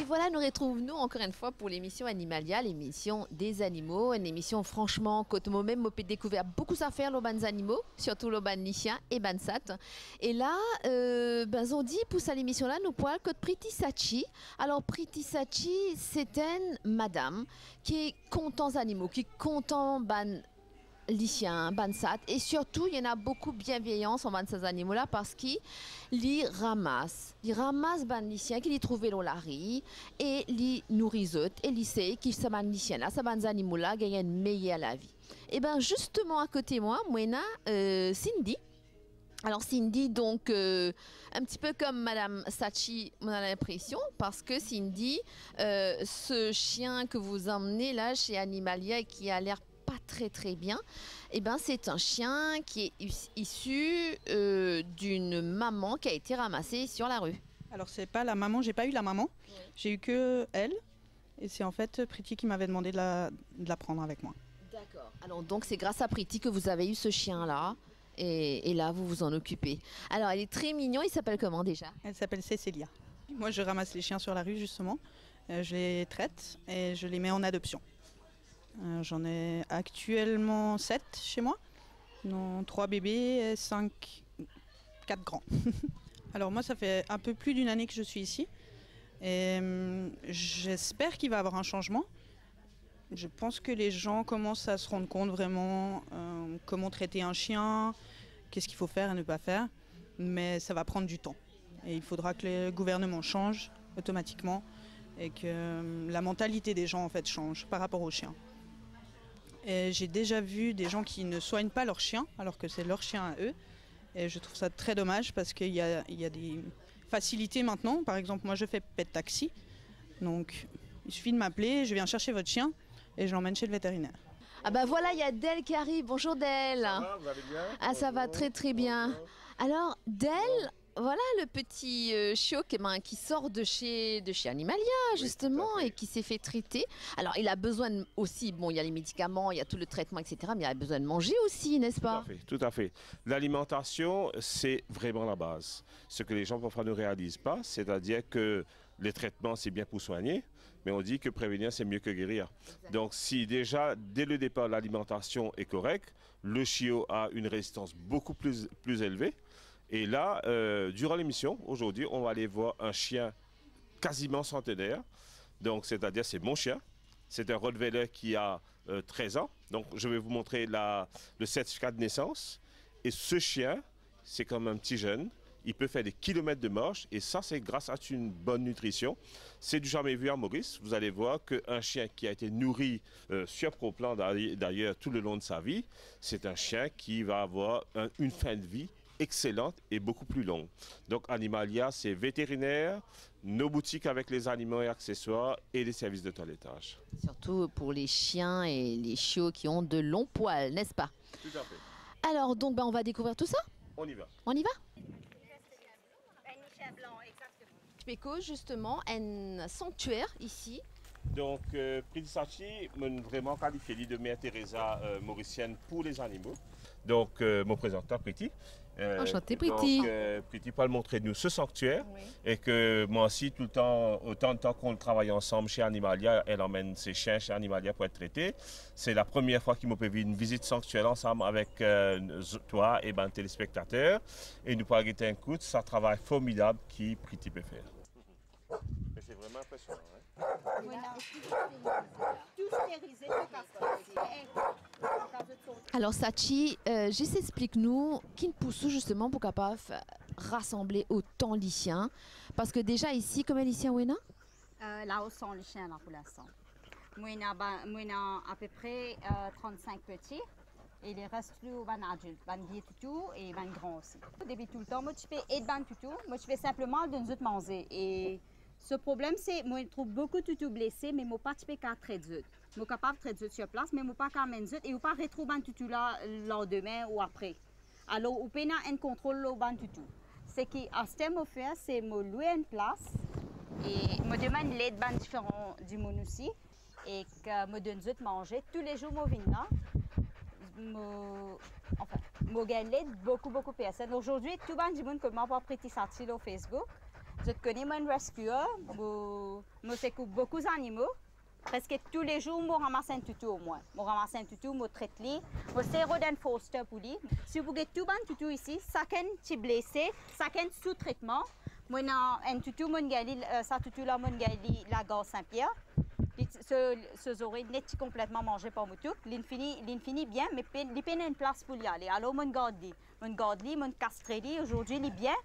voilà, nous retrouvons-nous encore une fois pour l'émission Animalia, l'émission des animaux, une émission franchement, quand moi-même, j'ai découvert beaucoup d'affaires sur les animaux, surtout les lichiens et les sat. Et là, on dit pour cette émission-là, nous parlons de Priti Sachi. Alors, Priti Sachi, c'est une madame qui est contente des animaux, qui est contente lichiens, bansat, et surtout il y en a beaucoup de bienveillance envers ces animaux-là parce qu'ils les ramassent ban lichiens qu'ils trouvent dans la rue et les nourrissent et les sait qu'ils ces lichiens-là, ces animaux-là gagnent une meilleure la vie. Et bien justement à côté de moi, Cindy. Alors Cindy, donc un petit peu comme Madame Sachi, on a l'impression, parce que Cindy, ce chien que vous emmenez là chez Animalia et qui a l'air pas très bien, et ben c'est un chien qui est issu d'une maman qui a été ramassée sur la rue. Alors c'est pas la maman, j'ai pas eu la maman, oui. J'ai eu que elle, et c'est en fait Priti qui m'avait demandé de la prendre avec moi. D'accord. Alors donc c'est grâce à Priti que vous avez eu ce chien là. Et là, vous vous en occupez. Alors, elle est très mignonne. Il s'appelle comment déjà? Elle s'appelle Cécilia. Moi, je ramasse les chiens sur la rue, justement. Je les traite et je les mets en adoption. J'en ai actuellement 7 chez moi. Non, 3 bébés et 4 grands. Alors moi, ça fait un peu plus d'une année que je suis ici. Et j'espère qu'il va y avoir un changement. Je pense que les gens commencent à se rendre compte vraiment comment traiter un chien, qu'est-ce qu'il faut faire et ne pas faire. Mais ça va prendre du temps. Et il faudra que le gouvernement change automatiquement et que la mentalité des gens en fait change par rapport aux chiens. Et j'ai déjà vu des gens qui ne soignent pas leurs chiens alors que c'est leur chien à eux. Et je trouve ça très dommage parce qu'il y a des facilités maintenant. Par exemple, moi je fais pet taxi. Donc il suffit de m'appeler, je viens chercher votre chien et je l'emmène chez le vétérinaire. Ah bah voilà, il y a Del qui arrive. Bonjour Del. Ça va, vous allez bien? Ah ça va très bien. Alors Del, voilà le petit chiot qui sort de chez Animalia justement et qui s'est fait traiter. Alors il a besoin aussi, bon il y a les médicaments, il y a tout le traitement etc. Mais il a besoin de manger aussi, n'est-ce pas? Tout à fait. L'alimentation c'est vraiment la base. Ce que les gens parfois ne réalisent pas, c'est-à-dire que les traitements c'est bien pour soigner, mais on dit que prévenir c'est mieux que guérir. Donc si déjà dès le départ l'alimentation est correcte, le chiot a une résistance beaucoup plus élevée. Et là, durant l'émission, aujourd'hui, on va aller voir un chien quasiment centenaire. Donc, c'est-à-dire, c'est mon chien. C'est un Rottweiler qui a 13 ans. Donc, je vais vous montrer le certificat de naissance. Et ce chien, c'est comme un petit jeune. Il peut faire des kilomètres de marche. Et ça, c'est grâce à une bonne nutrition. C'est du jamais vu à Maurice. Vous allez voir qu'un chien qui a été nourri sur Pro-Plan, d'ailleurs, tout le long de sa vie, c'est un chien qui va avoir une fin de vie excellente et beaucoup plus longue. Donc Animalia, c'est vétérinaire, nos boutiques avec les animaux et accessoires et les services de toilettage. Surtout pour les chiens et les chiots qui ont de longs poils, n'est-ce pas? Tout à fait. Alors donc on va découvrir tout ça? On y va. On y va? Péco, justement, un sanctuaire ici. Donc, Priti Sachi m'a vraiment qualifié de Mère Teresa mauricienne pour les animaux. Donc, mon présenteur Priti. Enchanté Priti. Donc, Priti peut montrer nous ce sanctuaire. Oui. Et que moi aussi, tout le temps, autant de temps qu'on travaille ensemble chez Animalia, elle emmène ses chiens chez Animalia pour être traités. C'est la première fois qu'il m'a fait une visite sanctuaire ensemble avec toi et ben, téléspectateurs. Et nous parlons un coup de ce travail formidable qui Priti peut faire. C'est vraiment impressionnant. Alors Sachi, juste explique-nous qui pousse justement pour capable rassembler autant de chiens. Parce que déjà ici, combien de chiens on a? Là, 100 chiens là pour l'instant. Moi, on a à peu près 35 petits. Et les restes plus ban adultes, ban vieux toutou et ban grand aussi. Depuis tout le temps, moi je fais et ban toutou, moi je fais simplement d'une autre manger. Et ce problème c'est, moi je trouve beaucoup de toutou blessés, mais moi pas de faire qu'à traiter d'autres. Moi capable de traiter sur place, mais moi pas qu'à mettre d'autres et moi pas retrouver ban toutou là le lendemain ou après. Alors on peut un contrôle le ban toutou. Ce qui à ce temps fait, c'est me louer une place et me demande l'aide ban différent du monde aussi et que me donne d'autres manger tous les jours moi viens là. Moi gagne beaucoup de personnes. Aujourd'hui, tout le monde dit que je n'ai pas Priti Sachi sur Facebook. Je connais mon rescue, je fais beaucoup d'animaux. Presque tous les jours, je ramasse un toutou au moins. Je ramasse un toutou, je traite les. Je sers d'un foster pour lui. Si vous avez tout un toutou ici, chacun est blessé, chacun sous traitement. Moi, un toutou, ça toutou là, la gare Saint-Pierre. Ce oreilles n'est complètement mangé par moutou. L'infini bien, mais il y a une place pour y aller. Alors, mon garde lui, mon castré lui, aujourd'hui, il est bien.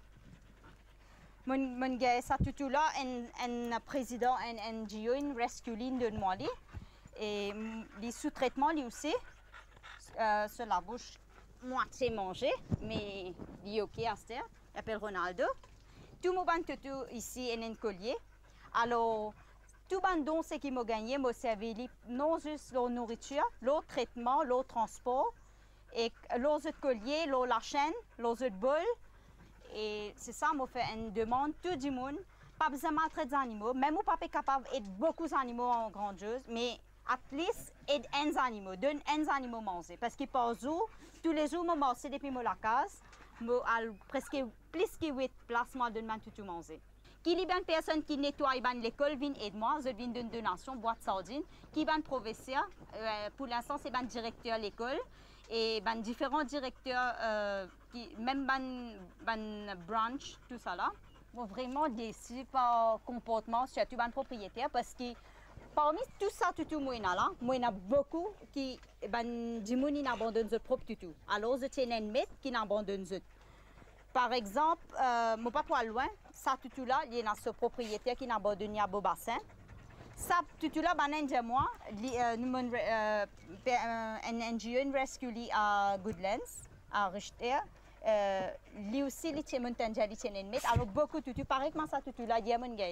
Mon gars, ça tout là, un président, un NGO, une rescue line de moi. Et les sous-traitements, lui aussi, sur la bouche, moitié mangé, mais il est OK à ce terre. Il s'appelle Ronaldo. Tout mon tout ici est un collier. Alors, tout le don ce qui m'a gagné, m'a servi non juste la nourriture, le traitement, le transport, et l'autre collier, la chaîne, l'autre bol. Et c'est ça, m'a fait une demande, tout le monde, pas besoin de maltraiter des animaux, même si pas capable d'aider beaucoup d'animaux en grandeuse, mais at least aide un animal, donne un animal manger. Parce que par jour, tous les jours, je mange depuis la case, presque plus que 8 places, je donne tout manger. Qui est une personne qui nettoie l'école, vient aider moi, je viens d'une donation, boîte de sardines, qui est un professeur, pour l'instant c'est un directeur de l'école, et différents directeurs, même un branch, tout ça là. Moi vraiment déçu par le comportement, surtout un propriétaire, parce que parmi tout ça, tout moi là, moi il y a beaucoup qui, du monde qui abandonnent leur propre tutu. Alors je tiens un mètre qui abandonne eux. Par exemple, moi pas trop loin, ça tout là, il y a ce propriétaire qui abandonne à Beaubassin. Ça tout là, ben moi, un NGO, une rescue à Goodlands, à Richter. Lui aussi, il tient un mètre. Alors beaucoup tout, pareil que ça tout là, il y a mon gars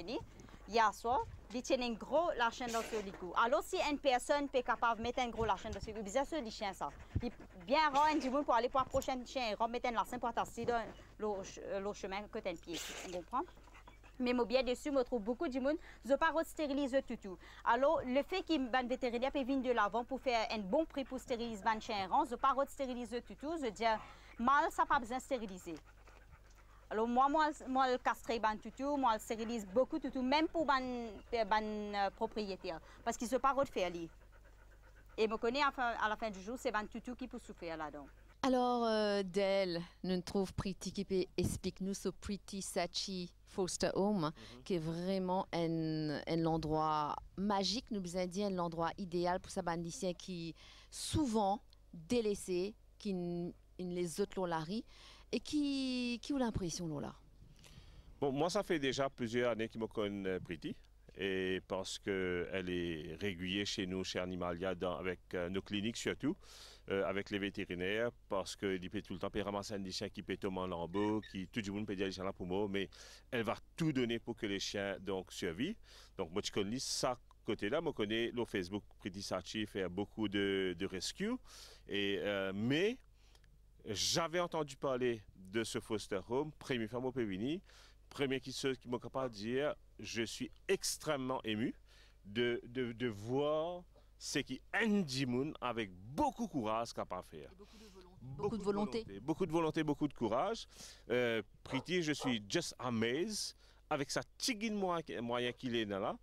hier soir, il tient un gros la chaîne dans ce licou. Alors si une personne est capable de mettre un gros la chaîne dans ce licou, bien sûr les chiens ça. Il bien rare un petit pour aller pour la prochaine chien, remettre la chaîne pour tasser dans le chemin côté pied. On comprend? Mais moi bien dessus, je trouve beaucoup de monde, je ne pas stériliser tout. Alors le fait qu'il y ait un vétérinaire peut venir de l'avant pour faire un bon prix pour stériliser un chien errant, je ne pas stériliser tout. Je dis mal ça pas besoin de stériliser. Alors moi le castré ban toutou, moi le stérilise beaucoup toutou, même pour ban propriétaire, parce qu'ils ne sont pas refaire lui. Et me connais à la fin du jour, c'est ban toutou qui peut souffrir là-dedans. Alors, Del, nous trouve Pretty qui peut expliquer-nous ce Pretty Sachi Foster Home, qui est vraiment un endroit magique, nous avons dit, un endroit idéal pour sa bandicien qui souvent délaissé, qui les autres l'ont lari, et qui ont l'impression là. Bon, moi, ça fait déjà plusieurs années que je me connais Pretty. Et parce qu'elle est régulière chez nous, chez Animalia, avec nos cliniques surtout, avec les vétérinaires, parce qu'il peut tout le temps ramasser un chien qui peut tomber en lambeau, qui tout le monde peut dire les chiens là pour moi, mais elle va tout donner pour que les chiens donc survivent. Donc moi je connais ça côté-là, je connais le Facebook Pretty Sachi fait beaucoup de rescue, mais j'avais entendu parler de ce foster home, première fois au Pévini, première qui m'a capable de dire, je suis extrêmement ému de voir ce qui Andy Moon avec beaucoup de courage capable de faire. Beaucoup de volonté. Beaucoup de volonté, beaucoup de courage. Pretty, je suis just amazed avec sa tigine moyen qu'il est là,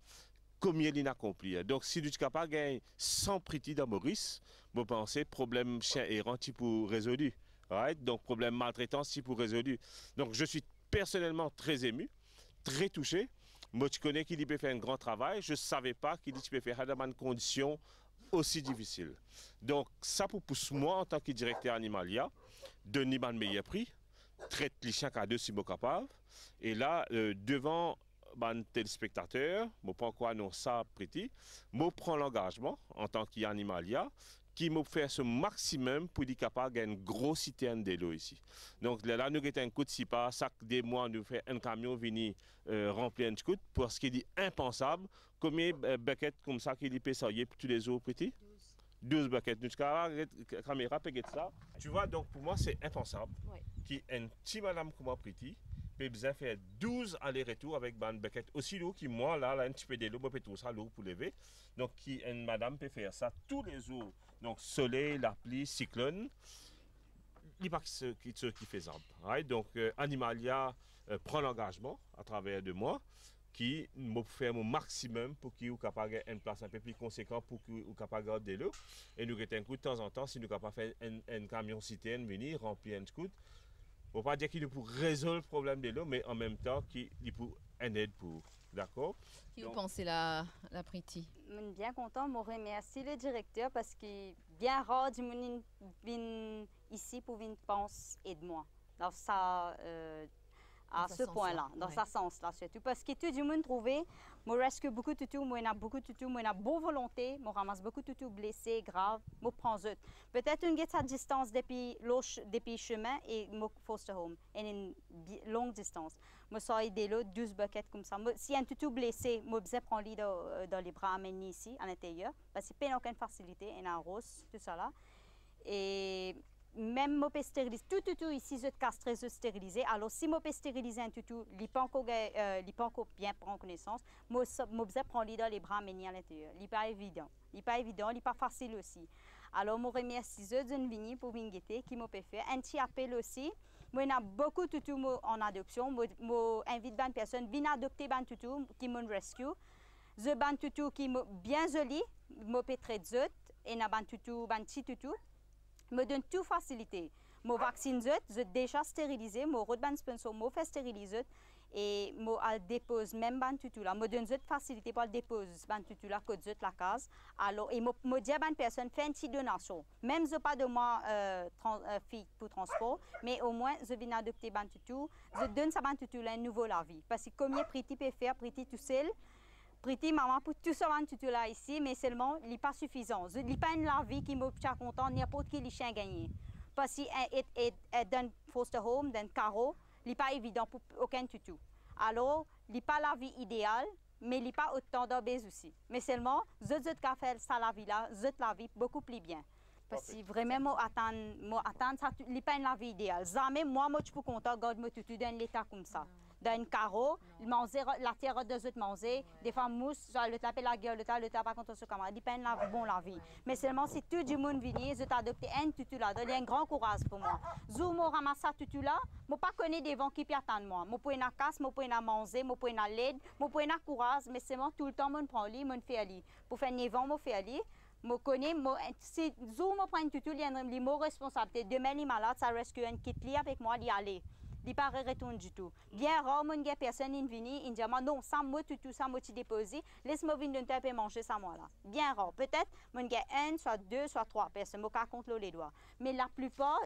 combien il a accompli. Donc si tu es capable de gagner 100 Pretty dans Maurice, je pense problème chien errant pour résolu. Right? Donc problème maltraitance pour résolu. Donc je suis personnellement très ému, très touché. Moi, tu connais qu'il peut faire un grand travail. Je ne savais pas qu'il peut faire dans une condition aussi difficile. Donc, ça pour pousser moi en tant que directeur Animalia, donner un meilleur prix, traite les chiens à deux si je suis capable. Et là, devant un téléspectateur, je ne pas encore annoncer ça Pretty, je prends l'engagement en tant qu'Animalia qui m'a fait ce maximum pour être capable de gagner une grosse citerne de l'eau ici. Donc là, nous avons un coup de sipa, chaque des mois, nous faisons un camion venir remplir un coup, parce qu'il est impensable. Combien de buckets comme ça qu'il peut sortir tous les jours, Pretty? 12 buckets. Nous avons la caméra, peut ça. Tu vois, donc pour moi, c'est impensable. Oui. Qui une petite madame comme moi, Pretty, peut besoin faire 12 allers-retours avec une bucket aussi lourd qui, moi, là, un petit peu de l'eau, je peux tout ça lourd pour lever. Donc, une madame peut faire ça tous les jours. Donc, soleil, la pluie, cyclone, il n'y a pas ce qui est faisable. Right? Donc, Animalia, prend l'engagement à travers de moi qui me fait mon maximum pour qu'il soit capable d'avoir une place un peu plus conséquente pour qu'il soit capable de garder l'eau. Et nous avons un coup de temps en temps, si nous sommes capables de faire un camion citerne venir remplir un scout. On ne va pas dire qu'il pour résoudre le problème de l'eau, mais en même temps qu'il pour une aide pour. D'accord? Qui vous pensez la Priti? Je suis bien content, je remercie le directeur parce que bien rare de venir ici pour venir penser et de moi. Donc ça, à ce point-là, dans ce sens-là surtout. Parce que tout le monde trouvait, moi reste beaucoup de tout, moi j'ai beaucoup de tout, moi j'ai bonne volonté, moi ramasse beaucoup de tout blessé, grave, moi prends eux. Peut-être une guette à distance depuis le chemin et moi foster home, et une longue distance. Moi sors des lots 12 buckets comme ça. Si un tout blessé, moi besoin prendre lui dans les bras amener ici à l'intérieur, parce que pas aucune facilité, et un rose, tout ça là. Et même moi peux stériliser tout ici je castré je stérilisé alors si moi peux stériliser un tout il pas encore bien prendre connaissance moi besoin prendre dans les bras mener à l'intérieur il pas évident il pas facile aussi alors moi remercie eux d'une venir pour venir guetter qui m'a peut faire un petit appel aussi moi on a beaucoup de tout en adoption moi invite une personne venir adopter ban tout qui me rescue je ban tout qui bien joli moi peut traiter et na ban tout ban petit tout me donne toute facilité. Je vaccine, je déjà stérilisé, je redonne sponsor, je fais stériliser et je dépose même ban tout là. Je donne toute facilité pour le déposer ban tout là, que je la case. Alors et je dis à une personne fait une petite donation. Même je pas de moi fille pour transport, mais au moins je viens adopter ban tout. Je donne ça ban tout là un nouveau la vie. Parce que comme Priti peut faire Priti tout seul. Priti, maman, pour tout ça, tout là ici, mais seulement, il n'est pas suffisant. Il n'est pas une la vie qui me tient content, n'importe qui les chiens gagné. Parce que dans foster home, dans carreau, il n'est pas évident pour aucun tutu. Alors, il n'est pas la vie idéale, mais il n'est pas autant d'obèses aussi. Mais seulement, je faire ça la vie là, la vie beaucoup plus bien. Parce que vraiment, moi, attendre ça, il n'est pas une la vie idéale. Jamais, moi, je suis content, garde moi tutu dans l'état comme ça. Dans un carreau, manger la terre de autres manger, des fois mousse, le taper la gueule, le taper contre ce camarade, il peine la bon la vie. Mais seulement si tout le monde vient, je t'adopte un tutu là, il y a un grand courage pour moi. Zou moi ramasse ça tutu là, moi pas connais des vents qui attendent moi. Moi pour une casse, moi pour une manger, moi pour une l'aide, moi pour une courage, mais seulement tout le temps moi prend lui, moi fait aller. Pour faire un vent, moi fait aller. Moi connais, si zou moi prend un tutu, il y a une responsabilité. Demain il est malade, ça reste qu'un kit li avec moi d'y aller. Il pas retourne du tout. Bien rare, mon gars, personne n'est venu, il dit non, ça moi tout ça moi tu déposé, laisse-moi venir d'un peu manger ça moi là. Bien rare. Peut-être mon gars un, soit deux, soit trois personnes, moi compte les doigts. Mais la plupart,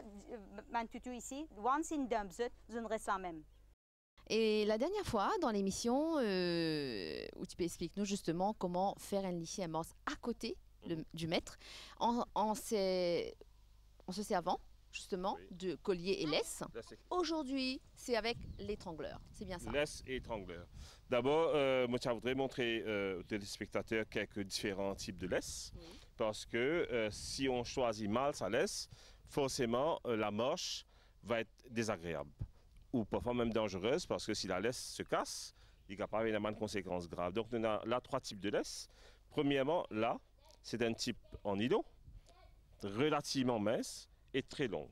man tout ici, once in dump, je ne reste pas même. Et la dernière fois, dans l'émission, où tu peux expliquer nous justement comment faire un lichier amorce à côté du maître, en se servant justement de collier et laisse. Aujourd'hui, c'est avec l'étrangleur. C'est bien ça. Laisse et étrangleur. D'abord, moi, je voudrais montrer aux téléspectateurs quelques différents types de laisse. Oui. Parce que si on choisit mal sa laisse, forcément, la moche va être désagréable. Ou parfois même dangereuse, parce que si la laisse se casse, il y a pas énormément de conséquences graves. Donc, on a là 3 types de laisse. Premièrement, là, c'est un type en nylon, relativement mince et très longue.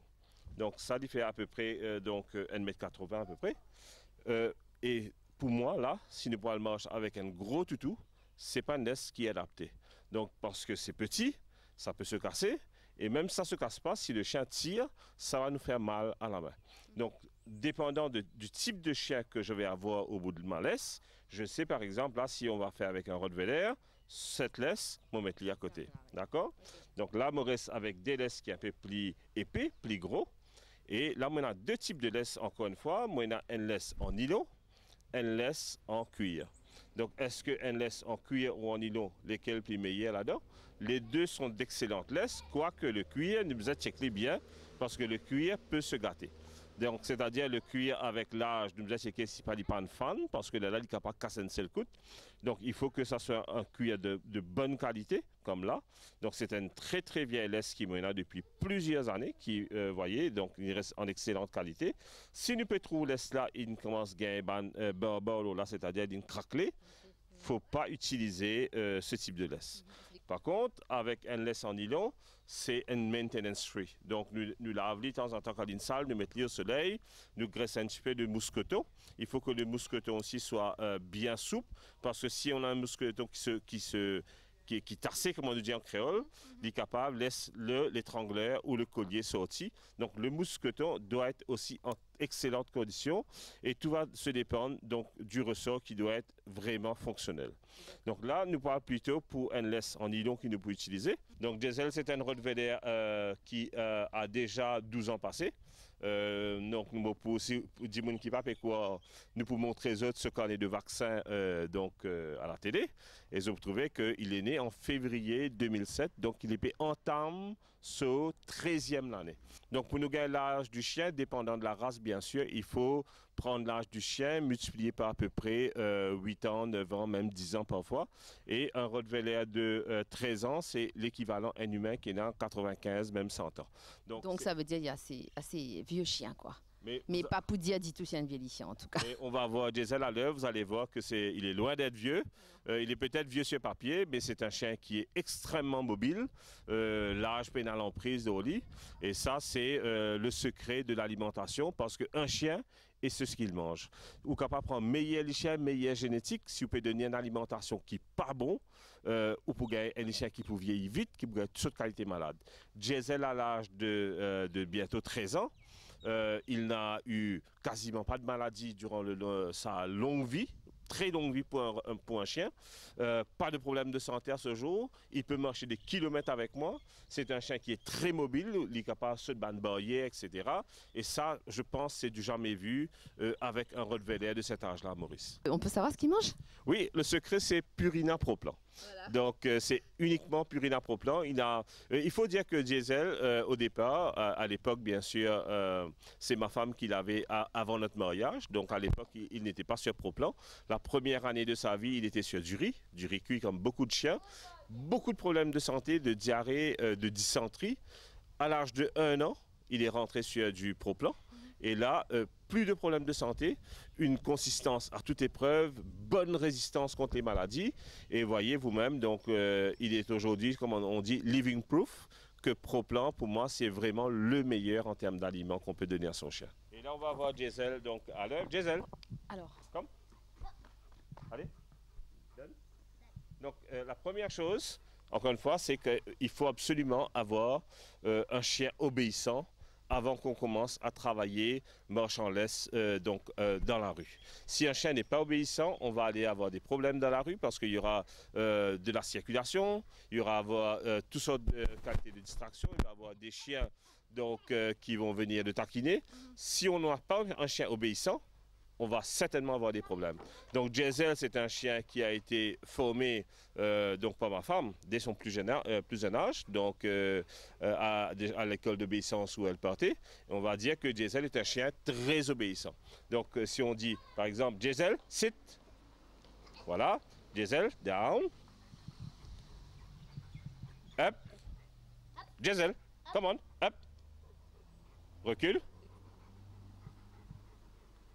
Donc ça il fait à peu près 1,80 m à peu près. Et pour moi là, si nous prenons le marche avec un gros toutou, c'est pas une laisse qui est adaptée. Donc parce que c'est petit, ça peut se casser. Et même si ça ne se casse pas, si le chien tire, ça va nous faire mal à la main. Donc, dépendant du type de chien que je vais avoir au bout de ma laisse, je sais par exemple, là, si on va faire avec un Rottweiler, cette laisse, je vais mettre à côté. D'accord? Donc là, je reste avec des laisses qui sont un peu plus épais, plus gros. Et là, on a 2 types de laisse, encore une fois. Moi, on a une laisse en nylon, une laisse en cuir. Donc, est-ce qu'une laisse en cuir ou en nylon, lesquels plus meilleurs là-dedans? Les deux sont d'excellentes laisses, quoique le cuir, nous devons checker bien, parce que le cuir peut se gâter. Donc, c'est-à-dire le cuir avec l'âge, nous devons checker si pas une fan, parce que là, il n'est pas casser une seule coûte. Donc, il faut que ça soit un cuir de bonne qualité, comme là. Donc, c'est une très très vieille laisse qui m'en a depuis plusieurs années, qui, voyez, donc il reste en excellente qualité. Si nous pouvons trouver laisse là, il commence à gagner là, c'est-à-dire d'une craquelée. Il ne faut pas utiliser ce type de laisse. Par contre, avec un laisse en nylon, c'est un maintenance free. Donc, nous lavons de temps en temps quand il sale, nous mettons au soleil, nous graissons un petit peu de mousqueton. Il faut que le mousqueton aussi soit bien souple, parce que si on a un mousqueton qui est tarsé, comme on dit en créole, il est capable de laisser l'étrangleur ou le collier sorti. Donc, le mousqueton doit être aussi en excellente condition et tout va se dépendre donc du ressort qui doit être vraiment fonctionnel. Donc là, nous parlons plutôt pour un laisse en nylon que nous pouvons utiliser. Donc, Diesel, c'est un Rottweiler qui a déjà 12 ans passés. Donc, nous pouvons aussi dire nous pouvons montrer ce carnet de vaccins à la télé. Et vous trouvez qu'il est né en février 2007, donc il est entame sa 13e année. Donc, pour nous gagner l'âge du chien, dépendant de la race, bien sûr, il faut prendre l'âge du chien, multiplié par à peu près 8 ans, 9 ans, même 10 ans parfois. Et un Rottweiler de 13 ans, c'est l'équivalent à un humain qui est né en 95, même 100 ans. Donc ça veut dire qu'il y a assez vieux chiens, quoi. Mais pas pour dire du tout c'est un vieil chien, en tout cas. On va voir Diesel à l'œuvre, vous allez voir qu'il est loin d'être vieux. Il est peut-être vieux sur papier, mais c'est un chien qui est extrêmement mobile. L'âge pénal en prise au lit. Et ça, c'est le secret de l'alimentation, parce qu'un chien, et c'est ce qu'il mange. Ou capable de prendre meilleur chien, meilleure génétique, si vous pouvez donner une alimentation qui n'est pas bon, ou pour gagner un chien qui peut vieillir vite, qui peut gagner toute qualité malade. Diesel à l'âge de bientôt 13 ans. Il n'a eu quasiment pas de maladie durant sa longue vie, très longue vie pour un chien. Pas de problème de santé à ce jour. Il peut marcher des kilomètres avec moi. C'est un chien qui est très mobile, il est capable de se battre barrière, etc. Et ça, je pense, c'est du jamais vu avec un Rottweiler de cet âge-là, Maurice. On peut savoir ce qu'il mange? Oui, le secret, c'est Purina Pro Plan. Voilà. Donc, c'est uniquement Purina Pro Plan. Il faut dire que Diesel, au départ, à l'époque, bien sûr, c'est ma femme qui l'avait avant notre mariage. Donc, à l'époque, il n'était pas sur Pro Plan. La première année de sa vie, il était sur du riz cuit comme beaucoup de chiens. Beaucoup de problèmes de santé, de diarrhée, de dysenterie. À l'âge de 1 an, il est rentré sur du Pro Plan. Et là, plus de problèmes de santé, une consistance à toute épreuve, bonne résistance contre les maladies. Et voyez vous-même, donc il est aujourd'hui, comme on dit, living proof, que ProPlan, pour moi, c'est vraiment le meilleur en termes d'aliments qu'on peut donner à son chien. Et là, on va voir Diesel, donc à l'heure. Diesel, alors, comme. Allez. Donne. Donc, la première chose, encore une fois, c'est qu'il faut absolument avoir un chien obéissant avant qu'on commence à travailler marche en laisse dans la rue. Si un chien n'est pas obéissant, on va aller avoir des problèmes dans la rue parce qu'il y aura de la circulation, il y aura toutes sortes de qualités de distraction, il va y avoir des chiens qui vont venir le taquiner. Si on n'a pas un chien obéissant, on va certainement avoir des problèmes. Donc Diesel, c'est un chien qui a été formé par ma femme dès son plus jeune âge, donc à l'école d'obéissance où elle partait. On va dire que Diesel est un chien très obéissant. Donc si on dit par exemple Diesel, sit, voilà, Diesel, down, up, Diesel, come on, up, recule.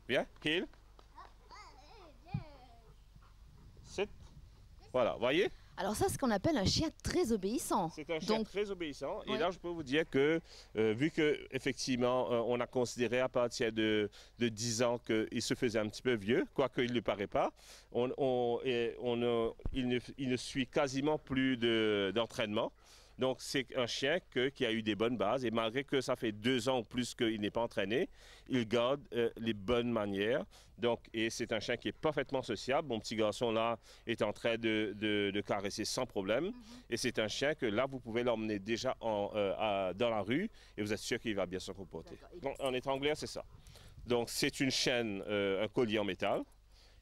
Bien, heel. Sit. Voilà, voyez? Alors ça, c'est ce qu'on appelle un chien très obéissant. C'est un chien très obéissant. Et là, je peux vous dire que, vu qu'effectivement, on a considéré à partir de 10 ans qu'il se faisait un petit peu vieux, quoique il ne le paraît pas, il ne suit quasiment plus d'entraînement. Donc, c'est un chien qui a eu des bonnes bases et malgré que ça fait 2 ans ou plus qu'il n'est pas entraîné, il garde les bonnes manières. Donc, et c'est un chien qui est parfaitement sociable. Mon petit garçon là est en train de caresser sans problème. Et c'est un chien que là, vous pouvez l'emmener déjà dans la rue et vous êtes sûr qu'il va bien se comporter. Donc, en étrangleur, c'est ça. Donc, c'est une chaîne, un collier en métal.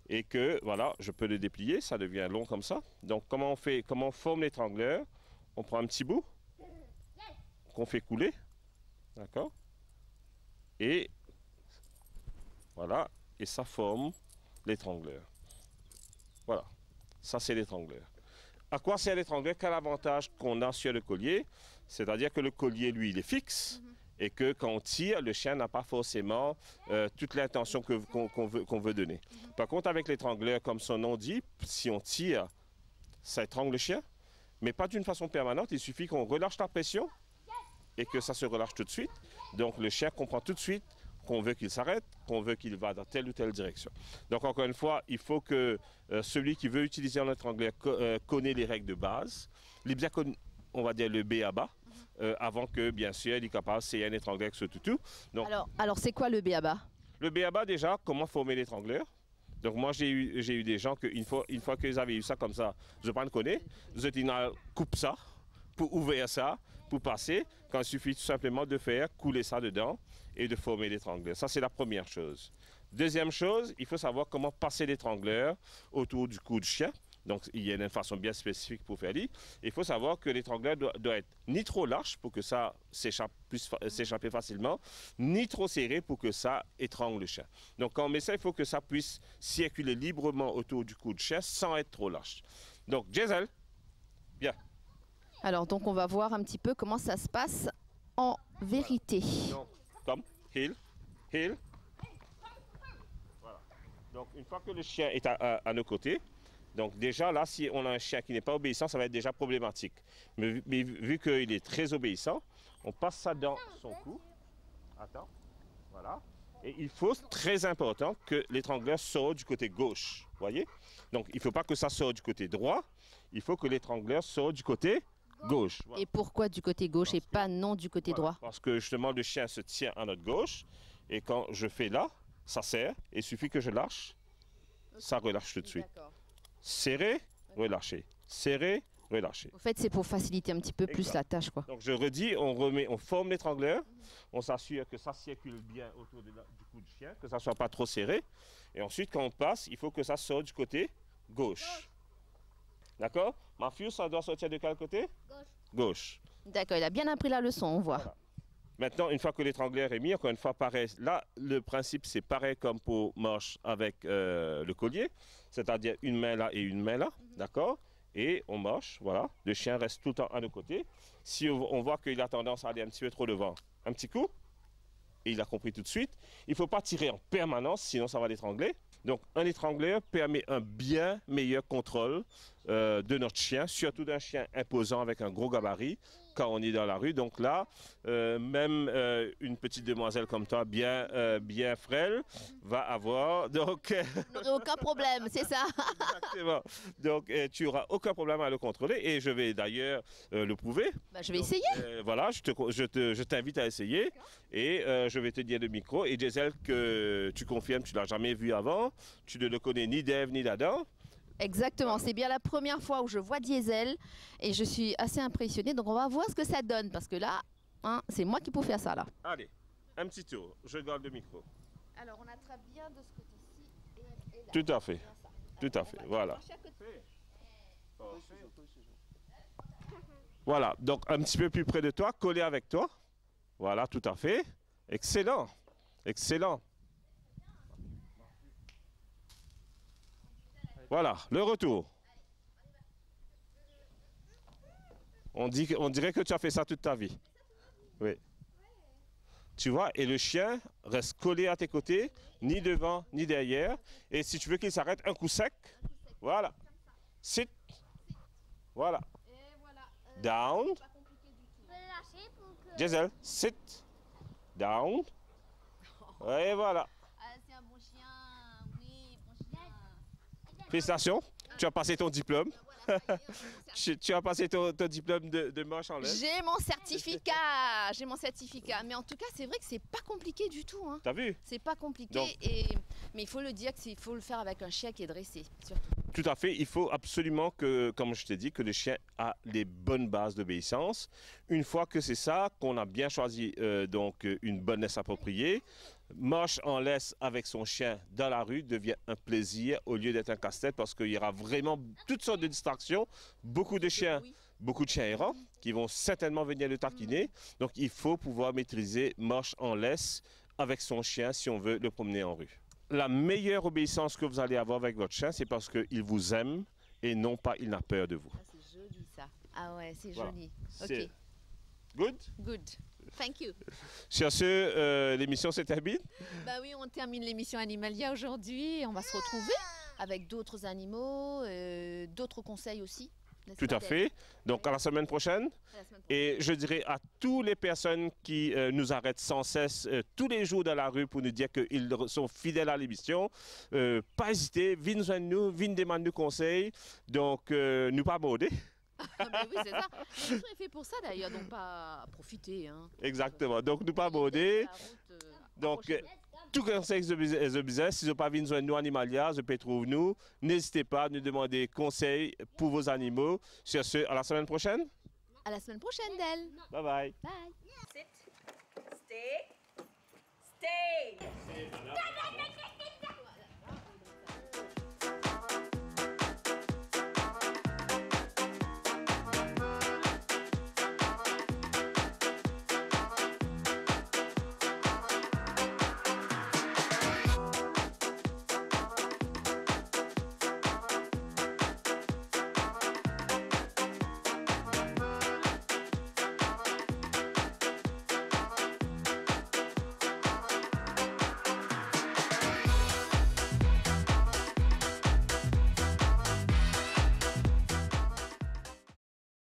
Et que, voilà, je peux le déplier, ça devient long comme ça. Donc, comment on forme l'étrangleur? On prend un petit bout qu'on fait couler, d'accord? Et voilà, et ça forme l'étrangleur. Voilà, ça c'est l'étrangleur. À quoi sert l'étrangleur? Quel avantage qu'on a sur le collier? C'est-à-dire que le collier, lui, il est fixe. Et que quand on tire, le chien n'a pas forcément toute l'intention qu'on veut donner. Par contre, avec l'étrangleur, comme son nom dit, si on tire, ça étrangle le chien. mais pas d'une façon permanente. Il suffit qu'on relâche la pression et que ça se relâche tout de suite. Donc le chien comprend tout de suite qu'on veut qu'il s'arrête, qu'on veut qu'il va dans telle ou telle direction. Donc encore une fois, il faut que celui qui veut utiliser un étrangleur connaît les règles de base, les bien on va dire le B à bas, avant que bien sûr il est capable d'essayer un étrangleur avec ce toutou. Donc, Alors c'est quoi le B.A.B.A? le B.A.B.A. déjà, comment former l'étrangleur. Donc moi j'ai eu des gens qu'une fois qu'ils avaient eu ça comme ça, je ne connais pas, je coupe ça pour ouvrir ça, pour passer, quand il suffit tout simplement de faire couler ça dedans et de former l'étrangleur. Ça c'est la première chose. Deuxième chose, il faut savoir comment passer l'étrangleur autour du cou du chien. Donc il y a une façon bien spécifique pour faire ça. Il faut savoir que l'étrangleur doit être ni trop lâche pour que ça puisse s'échapper facilement, ni trop serré pour que ça étrangle le chien. Donc quand on met ça, il faut que ça puisse circuler librement autour du cou du chien sans être trop lâche. Donc Gisèle, bien. Alors donc on va voir un petit peu comment ça se passe en vérité. Donc comme, heel, heel. Voilà. Donc une fois que le chien est à nos côtés, donc déjà là, si on a un chien qui n'est pas obéissant, ça va être déjà problématique. Mais vu qu'il est très obéissant, on passe ça dans son cou. Attends, voilà. Et il faut, très important, que l'étrangleur sorte du côté gauche, voyez? Donc il ne faut pas que ça sorte du côté droit, il faut que l'étrangleur sorte du côté gauche. Voilà. Et pourquoi du côté gauche et pas non du côté droit? Parce que justement le chien se tient à notre gauche, et quand je fais là, ça serre, et il suffit que je lâche, ça relâche tout de suite. Serrer, relâcher. Serrer, relâcher. En fait, c'est pour faciliter un petit peu plus la tâche, quoi. Donc je redis, on forme l'étrangleur, on s'assure que ça circule bien autour du cou du chien, que ça ne soit pas trop serré. Et ensuite, quand on passe, il faut que ça sorte du côté gauche. D'accord? Mathieu, ça doit sortir de quel côté? Gauche. D'accord, il a bien appris la leçon, on voit. Voilà. Maintenant, une fois que l'étrangleur est mis, encore une fois, pareil. Là, le principe, c'est pareil comme pour marche avec le collier, c'est-à-dire une main là et une main là, d'accord? Et on marche, voilà. Le chien reste tout le temps à nos côtés. Si on voit qu'il a tendance à aller un petit peu trop devant, un petit coup, et il a compris tout de suite. Il ne faut pas tirer en permanence, sinon ça va l'étrangler. Donc, un étrangleur permet un bien meilleur contrôle de notre chien, surtout d'un chien imposant avec un gros gabarit quand on est dans la rue. Donc là, même une petite demoiselle comme toi, bien frêle, va avoir... Donc, aucun problème, c'est ça. Exactement. Donc, tu n'auras aucun problème à le contrôler et je vais d'ailleurs le prouver. Bah, je vais essayer. Voilà, je t'invite à essayer et je vais te dire le micro. Et Gisèle, que tu confirmes, tu ne l'as jamais vu avant, tu ne le connais ni d'Ève ni d'Adam. Exactement, c'est bien la première fois où je vois Diesel et je suis assez impressionnée. Donc on va voir ce que ça donne parce que là, hein, c'est moi qui peux faire ça là. Allez, un petit tour, je garde le micro. Alors on attrape bien de ce côté-ci et là. Tout à fait, tout à fait, voilà. Voilà, donc un petit peu plus près de toi, collé avec toi. Voilà, tout à fait. Excellent, excellent. Voilà, le retour. On dirait que tu as fait ça toute ta vie. Oui. Tu vois, et le chien reste collé à tes côtés, ni devant, ni derrière. Et si tu veux qu'il s'arrête, un coup sec. Voilà. Sit. Voilà. Down. Gisèle, sit. Down. Et voilà. C'est un bon chien, oui, bon chien. Félicitations, tu as passé ton diplôme. Tu as passé ton diplôme de marche en laisse. J'ai mon certificat. Mais en tout cas, c'est vrai que c'est pas compliqué du tout. Hein. T'as vu? C'est pas compliqué. Donc, mais il faut le dire qu'il faut le faire avec un chien qui est dressé, surtout. Tout à fait. Il faut absolument que, comme je t'ai dit, que le chien a les bonnes bases d'obéissance. Une fois que c'est ça, qu'on a bien choisi donc une bonne laisse appropriée, marche en laisse avec son chien dans la rue devient un plaisir au lieu d'être un casse-tête parce qu'il y aura vraiment toutes sortes de distractions. Beaucoup de chiens errants qui vont certainement venir le taquiner. Donc il faut pouvoir maîtriser marche en laisse avec son chien si on veut le promener en rue. La meilleure obéissance que vous allez avoir avec votre chien, c'est parce qu'il vous aime et non pas il n'a peur de vous. Ah, c'est joli ça. Ah ouais, c'est Voilà. joli. C'est Ok, good. good. Thank you. Sur ce, l'émission se termine. Bah oui, on termine l'émission Animalia aujourd'hui. On va se retrouver avec d'autres animaux, d'autres conseils aussi. N'est-ce Tout pas, à Del? fait. Donc à la semaine prochaine. À la semaine prochaine. Et je dirais à toutes les personnes qui nous arrêtent sans cesse tous les jours dans la rue pour nous dire qu'ils sont fidèles à l'émission, pas hésiter, venez nous, venez demander nos conseils. Donc, nous pas border. Ah, ben oui, c'est ça. L'émission est fait pour ça d'ailleurs, donc pas profiter. Hein. Exactement. Donc, nous pas border. Donc, tout conseil de business, si vous n'avez pas besoin de nous Animalia, vous pouvez trouver nous. N'hésitez pas à nous demander conseils pour vos animaux. Sur ce, à la semaine prochaine. À la semaine prochaine, Del. Bye bye. Bye. Sit, stay.